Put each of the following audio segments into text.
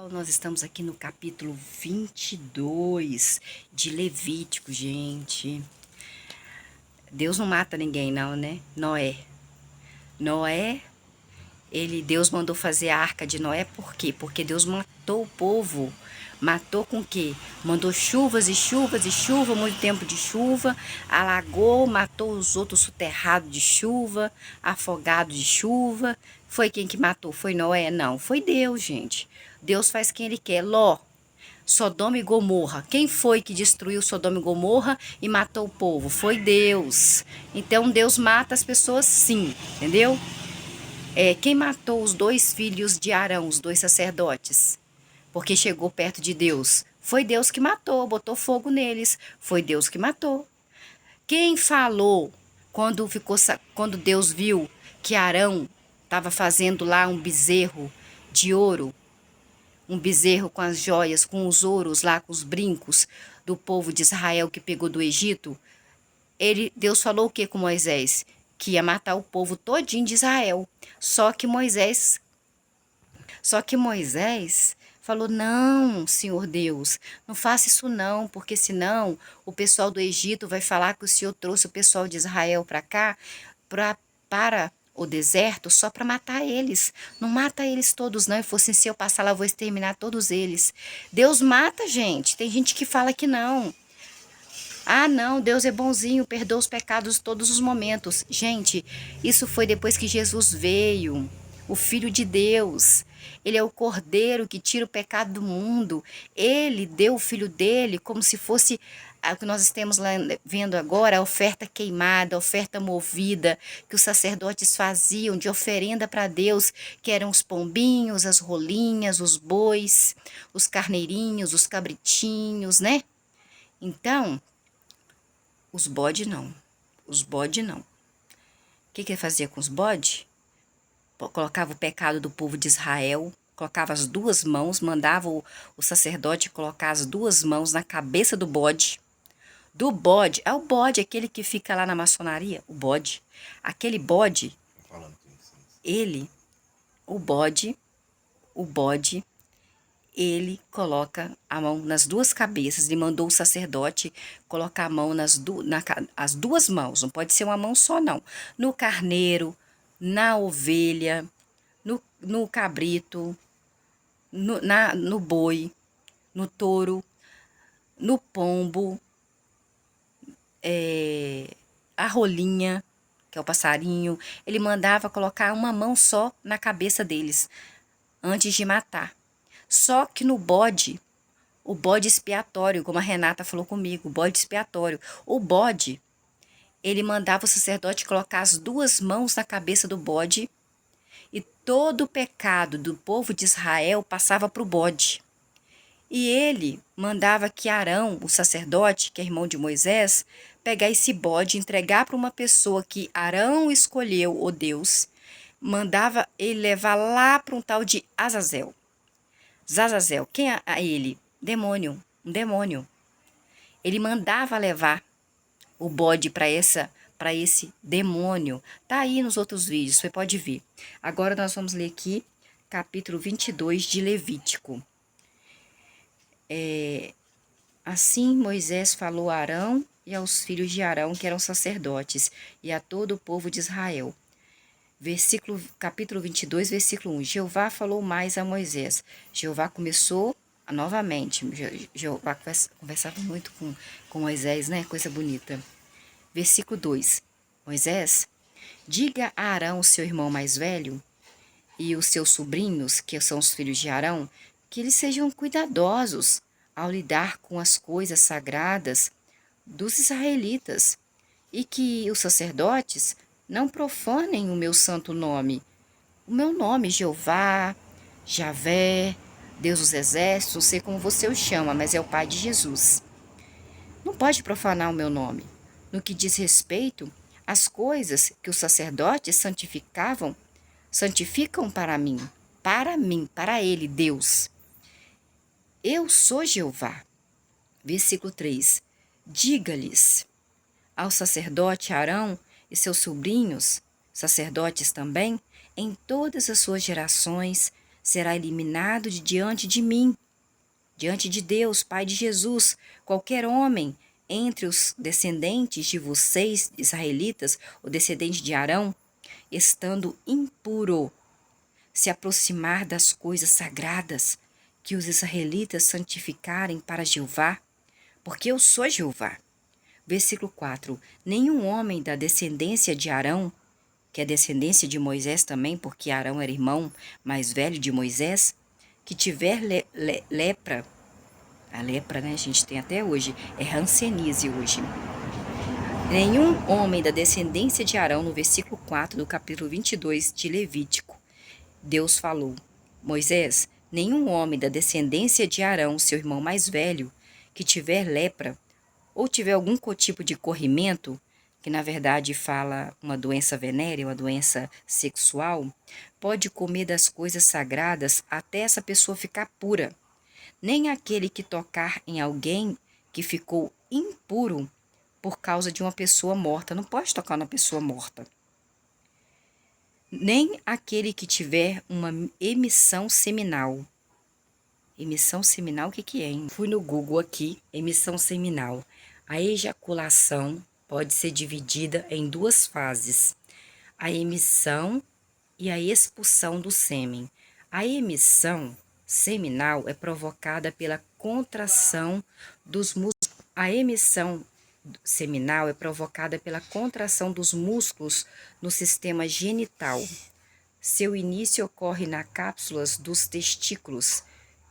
Nós estamos aqui no capítulo 22 de Levítico, gente. Deus não mata ninguém não, né? Noé, Deus mandou fazer a arca de Noé por quê? Porque Deus matou o povo. Matou com o quê? Mandou chuvas e chuvas e chuva, muito tempo de chuva, alagou, matou os outros soterrados de chuva, afogados de chuva. Foi quem que matou? Foi Noé? Não, foi Deus, gente. Deus faz quem ele quer. Ló, Sodoma e Gomorra. Quem foi que destruiu Sodoma e Gomorra e matou o povo? Foi Deus. Então Deus mata as pessoas sim, entendeu? Quem matou os dois filhos de Arão, os dois sacerdotes? Porque chegou perto de Deus. Foi Deus que matou, botou fogo neles. Foi Deus que matou. Quem falou quando Deus viu que Arão estava fazendo lá um bezerro de ouro, um bezerro com as joias, com os ouros lá, com os brincos do povo de Israel que pegou do Egito? Deus falou o que com Moisés? Que ia matar o povo todinho de Israel. Só que Moisés falou: não, Senhor Deus, não faça isso não, porque senão o pessoal do Egito vai falar que o Senhor trouxe o pessoal de Israel para cá, para o deserto, só para matar eles. Não mata eles todos não, e fosse se eu passar lá, eu vou exterminar todos eles. Deus mata, gente. Tem gente que fala que não. Ah, não, Deus é bonzinho, perdoa os pecados todos os momentos. Gente, isso foi depois que Jesus veio, o Filho de Deus. Ele é o Cordeiro que tira o pecado do mundo. Ele deu o Filho dele como se fosse o que nós estamos lá vendo agora, a oferta queimada, a oferta movida, que os sacerdotes faziam de oferenda para Deus, que eram os pombinhos, as rolinhas, os bois, os carneirinhos, os cabritinhos, né? Então, os bode não. Os bode não. O que ele fazia com os bode? Colocava o pecado do povo de Israel, colocava as duas mãos, mandava o sacerdote colocar as duas mãos na cabeça do bode. Do bode, é o bode, aquele que fica lá na maçonaria, o bode. Aquele bode, ele, o bode, ele coloca a mão nas duas cabeças. Ele mandou o sacerdote colocar a mão as duas mãos, não pode ser uma mão só não, no carneiro, na ovelha, no cabrito, no boi, no touro, no pombo, a rolinha, que é o passarinho. Ele mandava colocar uma mão só na cabeça deles antes de matar. Só que no bode, o bode expiatório, como a Renata falou comigo, o bode expiatório. O bode, ele mandava o sacerdote colocar as duas mãos na cabeça do bode e todo o pecado do povo de Israel passava para o bode. E ele mandava que Arão, o sacerdote, que é irmão de Moisés, pegar esse bode, entregar para uma pessoa que Arão escolheu, o Deus, mandava ele levar lá para um tal de Azazel. Zazazel, quem é ele? Demônio, um demônio. Ele mandava levar o bode para esse demônio. Tá aí nos outros vídeos, você pode ver. Agora nós vamos ler aqui capítulo 22 de Levítico. Assim Moisés falou a Arão e aos filhos de Arão, que eram sacerdotes, e a todo o povo de Israel. Capítulo 22, versículo 1. Jeová falou mais a Moisés. Jeová começou novamente. Jeová conversava muito com Moisés, né? Coisa bonita. Versículo 2. Moisés, diga a Arão, seu irmão mais velho, e os seus sobrinhos, que são os filhos de Arão, que eles sejam cuidadosos ao lidar com as coisas sagradas dos israelitas, e que os sacerdotes não profanem o meu santo nome, o meu nome, Jeová, Javé, Deus dos exércitos, não sei como você o chama, mas é o Pai de Jesus. Não pode profanar o meu nome. No que diz respeito às coisas que os sacerdotes santificam para mim, para ele, Deus. Eu sou Jeová. Versículo 3. Diga-lhes ao sacerdote Arão e seus sobrinhos, sacerdotes também, em todas as suas gerações, será eliminado de diante de mim, diante de Deus, Pai de Jesus. Qualquer homem entre os descendentes de vocês, israelitas, o descendente de Arão, estando impuro, se aproximar das coisas sagradas que os israelitas santificarem para Jeová, porque eu sou Jeová. Versículo 4. Nenhum homem da descendência de Arão, que é descendência de Moisés também, porque Arão era irmão mais velho de Moisés, que tiver lepra, a lepra, né, a gente tem até hoje, é hanseníase hoje. Nenhum homem da descendência de Arão, no versículo 4 do capítulo 22 de Levítico, Deus falou: Moisés, nenhum homem da descendência de Arão, seu irmão mais velho, que tiver lepra, ou tiver algum tipo de corrimento, que na verdade fala uma doença venérea, uma doença sexual, pode comer das coisas sagradas até essa pessoa ficar pura. Nem aquele que tocar em alguém que ficou impuro por causa de uma pessoa morta, não pode tocar numa pessoa morta. Nem aquele que tiver uma emissão seminal. Emissão seminal, o que que é, hein? Fui no Google aqui, emissão seminal. A ejaculação pode ser dividida em duas fases: a emissão e a expulsão do sêmen. A emissão seminal é provocada pela contração dos músculos. A emissão seminal é provocada pela contração dos músculos no sistema genital. Seu início ocorre nas cápsulas dos testículos,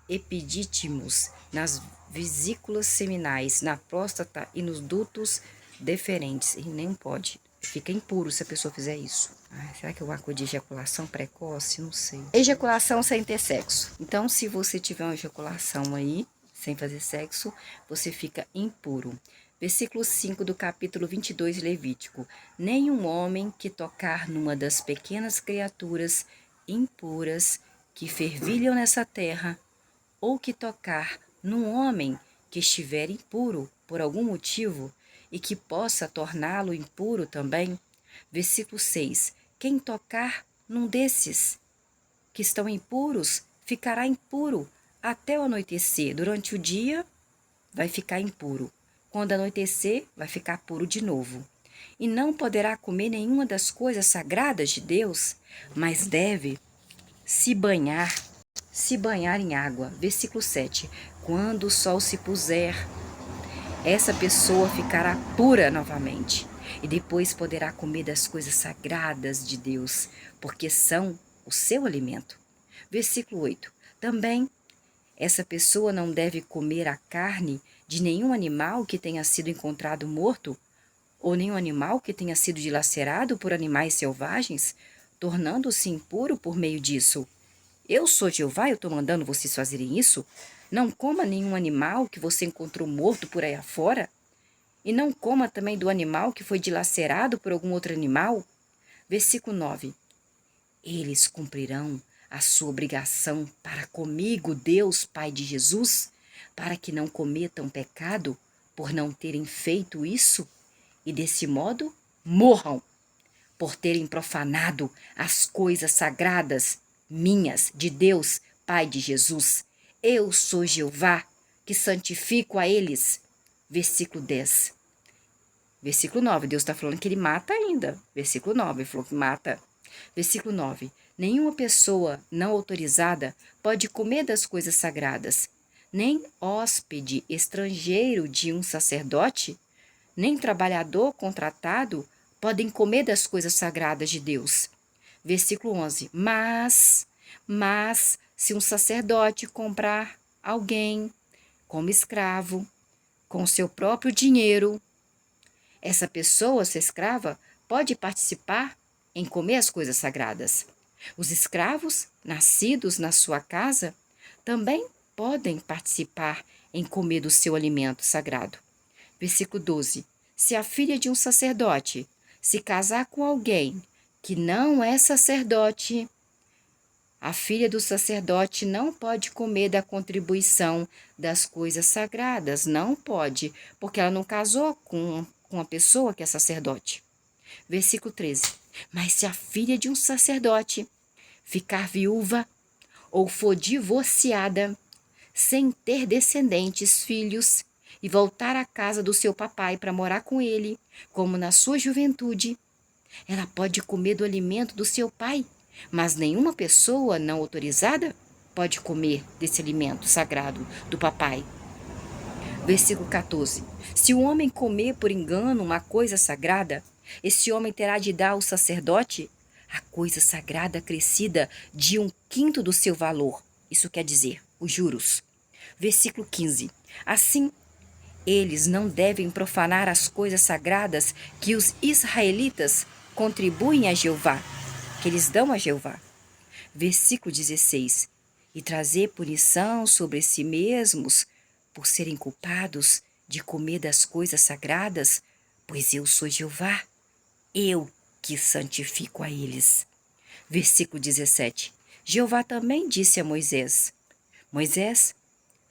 epidítimos, nas vesículas seminais, na próstata e nos dutos deferentes. E nem pode. Fica impuro se a pessoa fizer isso. Será que é uma coisa de ejaculação precoce? Não sei. Ejaculação sem ter sexo. Então, se você tiver uma ejaculação aí, sem fazer sexo, você fica impuro. Versículo 5 do capítulo 22 de Levítico. Nenhum homem que tocar numa das pequenas criaturas impuras que fervilham nessa terra, ou que tocar num homem que estiver impuro por algum motivo e que possa torná-lo impuro também. Versículo 6. Quem tocar num desses que estão impuros ficará impuro até o anoitecer. Durante o dia vai ficar impuro. Quando anoitecer, vai ficar puro de novo. E não poderá comer nenhuma das coisas sagradas de Deus, mas deve se banhar em água. Versículo 7. Quando o sol se puser, essa pessoa ficará pura novamente. E depois poderá comer das coisas sagradas de Deus, porque são o seu alimento. Versículo 8. Também essa pessoa não deve comer a carne de nenhum animal que tenha sido encontrado morto, ou nenhum animal que tenha sido dilacerado por animais selvagens, tornando-se impuro por meio disso. Eu sou Jeová, eu estou mandando vocês fazerem isso. Não coma nenhum animal que você encontrou morto por aí afora. E não coma também do animal que foi dilacerado por algum outro animal. Versículo 9. Eles cumprirão a sua obrigação para comigo, Deus, Pai de Jesus, para que não cometam pecado por não terem feito isso, e desse modo morram por terem profanado as coisas sagradas minhas, de Deus, Pai de Jesus. Eu sou Jeová, que santifico a eles. Versículo 10. Versículo 9, Deus está falando que ele mata ainda. Versículo 9, ele falou que mata. Versículo 9. Nenhuma pessoa não autorizada pode comer das coisas sagradas, nem hóspede estrangeiro de um sacerdote, nem trabalhador contratado podem comer das coisas sagradas de Deus. Versículo 11. Mas, se um sacerdote comprar alguém como escravo, com seu próprio dinheiro, essa pessoa, essa escrava, pode participar em comer as coisas sagradas. Os escravos, nascidos na sua casa, também podem participar em comer do seu alimento sagrado. Versículo 12. Se a filha de um sacerdote se casar com alguém que não é sacerdote, a filha do sacerdote não pode comer da contribuição das coisas sagradas, não pode, porque ela não casou com uma pessoa que é sacerdote. Versículo 13. Mas se a filha de um sacerdote ficar viúva ou for divorciada, sem ter descendentes, filhos, e voltar à casa do seu papai para morar com ele, como na sua juventude, ela pode comer do alimento do seu pai, mas nenhuma pessoa não autorizada pode comer desse alimento sagrado do papai. Versículo 14. Se o homem comer por engano uma coisa sagrada, esse homem terá de dar ao sacerdote a coisa sagrada acrescida de 1/5 do seu valor. Isso quer dizer, os juros. Versículo 15. Assim, eles não devem profanar as coisas sagradas que os israelitas contribuem a Jeová, que eles dão a Jeová. Versículo 16. E trazer punição sobre si mesmos por serem culpados de comer das coisas sagradas, pois eu sou Jeová, eu que santifico a eles. Versículo 17. Jeová também disse a Moisés,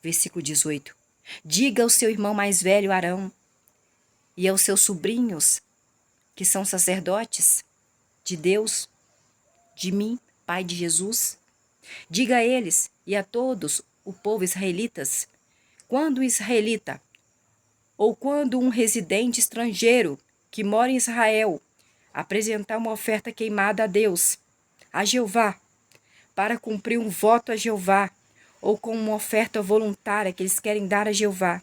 versículo 18, diga ao seu irmão mais velho Arão e aos seus sobrinhos, que são sacerdotes de Deus, de mim, Pai de Jesus, diga a eles e a todos o povo israelitas, quando um israelita ou quando um residente estrangeiro que mora em Israel apresentar uma oferta queimada a Deus, a Jeová, para cumprir um voto a Jeová, ou com uma oferta voluntária que eles querem dar a Jeová.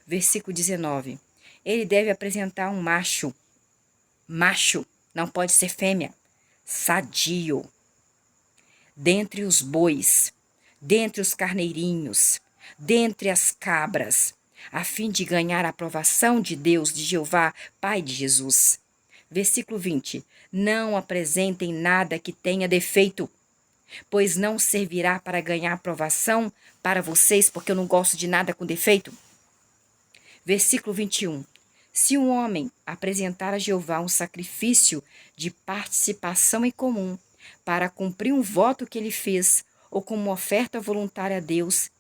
Versículo 19. Ele deve apresentar um macho, não pode ser fêmea, sadio, dentre os bois, dentre os carneirinhos, dentre as cabras, a fim de ganhar a aprovação de Deus, de Jeová, Pai de Jesus. Versículo 20. Não apresentem nada que tenha defeito, pois não servirá para ganhar aprovação para vocês, porque eu não gosto de nada com defeito. Versículo 21. Se um homem apresentar a Jeová um sacrifício de participação em comum, para cumprir um voto que ele fez, ou como oferta voluntária a Deus,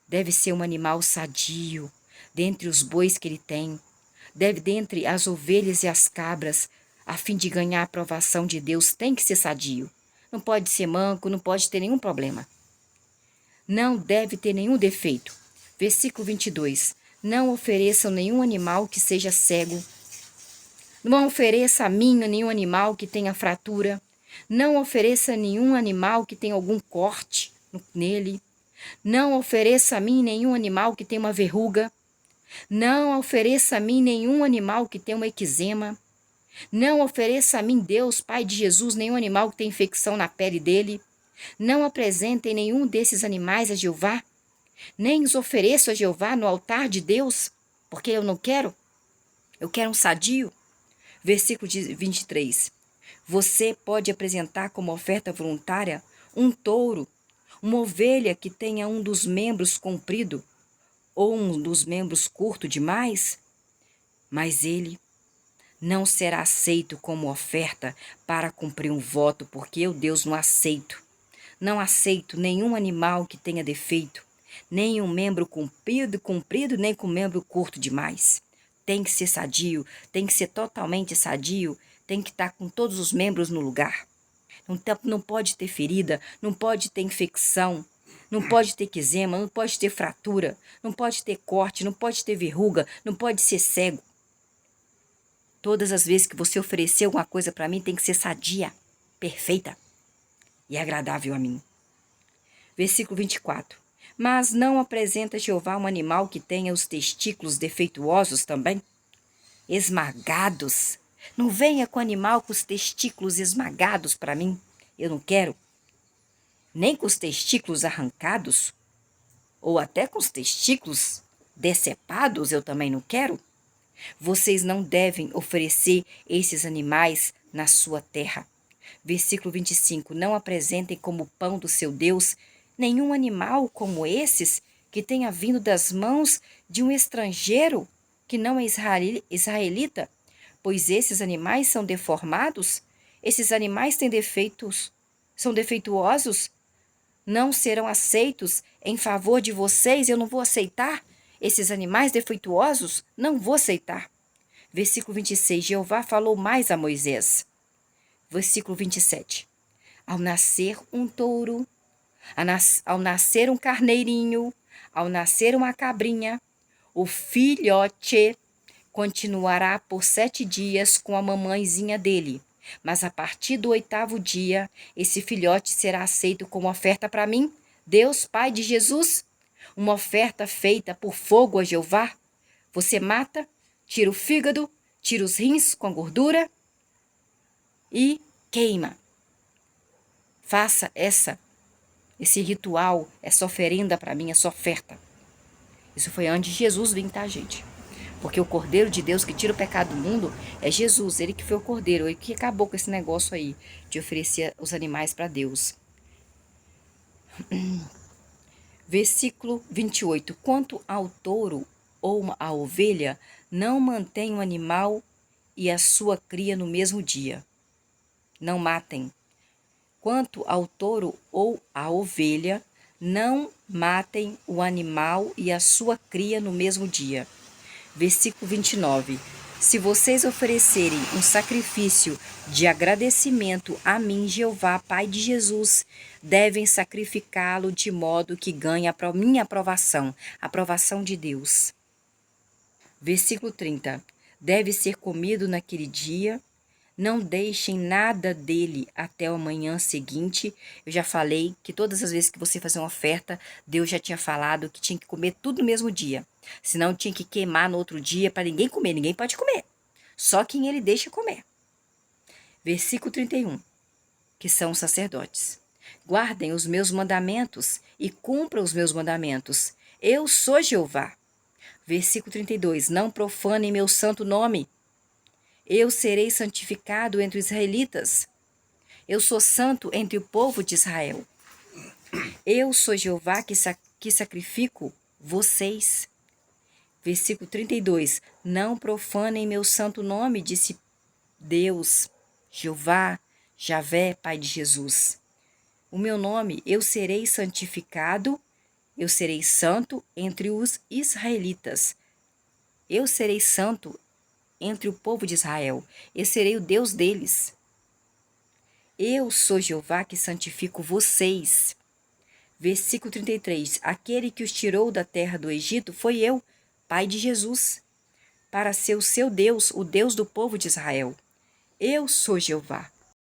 deve ser um animal sadio, dentre os bois que ele tem, dentre as ovelhas e as cabras, a fim de ganhar a aprovação de Deus, tem que ser sadio. Não pode ser manco, não pode ter nenhum problema. Não deve ter nenhum defeito. Versículo 22. Não ofereçam nenhum animal que seja cego. Não ofereça a mim nenhum animal que tenha fratura. Não ofereça nenhum animal que tenha algum corte nele. Não ofereça a mim nenhum animal que tenha uma verruga. Não ofereça a mim nenhum animal que tenha uma eczema. Não ofereça a mim, Deus, Pai de Jesus, nenhum animal que tenha infecção na pele dele. Não apresentem nenhum desses animais a Jeová. Nem os ofereço a Jeová no altar de Deus, porque eu não quero. Eu quero um sadio. Versículo 23. Você pode apresentar como oferta voluntária um touro, uma ovelha que tenha um dos membros comprido ou um dos membros curto demais, mas ele não será aceito como oferta para cumprir um voto, porque eu, Deus, não aceito. Não aceito nenhum animal que tenha defeito, nem um membro comprido, nem com membro curto demais. Tem que ser sadio, tem que ser totalmente sadio, tem que estar com todos os membros no lugar. Não pode ter ferida, não pode ter infecção, não pode ter eczema, não pode ter fratura, não pode ter corte, não pode ter verruga, não pode ser cego. Todas as vezes que você oferecer alguma coisa para mim, tem que ser sadia, perfeita e agradável a mim. Versículo 24. Mas não apresenta Jeová um animal que tenha os testículos defeituosos também? Esmagados. Não venha com animal com os testículos esmagados para mim. Eu não quero. Nem com os testículos arrancados. Ou até com os testículos decepados eu também não quero. Vocês não devem oferecer esses animais na sua terra. Versículo 25. Não apresentem como pão do seu Deus nenhum animal como esses que tenha vindo das mãos de um estrangeiro que não é israelita, pois esses animais são deformados, esses animais têm defeitos, são defeituosos, não serão aceitos em favor de vocês, eu não vou aceitar. Esses animais defeituosos, não vou aceitar. Versículo 26, Jeová falou mais a Moisés. Versículo 27, ao nascer um touro, Ao nascer um carneirinho, ao nascer uma cabrinha, o filhote continuará por 7 dias com a mamãezinha dele. Mas a partir do 8º dia, esse filhote será aceito como oferta para mim, Deus, Pai de Jesus, uma oferta feita por fogo a Jeová. Você mata, tira o fígado, tira os rins com a gordura e queima. Faça esse ritual, essa oferenda para mim, essa oferta. Isso foi antes de Jesus vir, tá, gente? Porque o Cordeiro de Deus que tira o pecado do mundo é Jesus, ele que foi o Cordeiro, ele que acabou com esse negócio aí de oferecer os animais para Deus. Versículo 28. Quanto ao touro ou à ovelha, não mantém o animal e a sua cria no mesmo dia. Não matem. Quanto ao touro ou à ovelha, não matem o animal e a sua cria no mesmo dia. Versículo 29. Se vocês oferecerem um sacrifício de agradecimento a mim, Jeová, Pai de Jesus, devem sacrificá-lo de modo que ganhe a minha aprovação, a aprovação de Deus. Versículo 30. Deve ser comido naquele dia. Não deixem nada dele até a manhã seguinte. Eu já falei que todas as vezes que você fazer uma oferta, Deus já tinha falado que tinha que comer tudo no mesmo dia. Senão tinha que queimar no outro dia para ninguém comer. Ninguém pode comer. Só quem ele deixa comer. Versículo 31, que são os sacerdotes. Guardem os meus mandamentos e cumpram os meus mandamentos. Eu sou Jeová. Versículo 32, não profanem meu santo nome. Eu serei santificado entre os israelitas. Eu sou santo entre o povo de Israel. Eu sou Jeová que sacrifico vocês. Versículo 32. Não profanem meu santo nome, disse Deus, Jeová, Javé, Pai de Jesus. O meu nome, eu serei santificado, eu serei santo entre os israelitas. Eu serei santo entre o povo de Israel. Eu serei o Deus deles. Eu sou Jeová que santifico vocês. Versículo 33. Aquele que os tirou da terra do Egito foi eu, Pai de Jesus, para ser o seu Deus, o Deus do povo de Israel. Eu sou Jeová.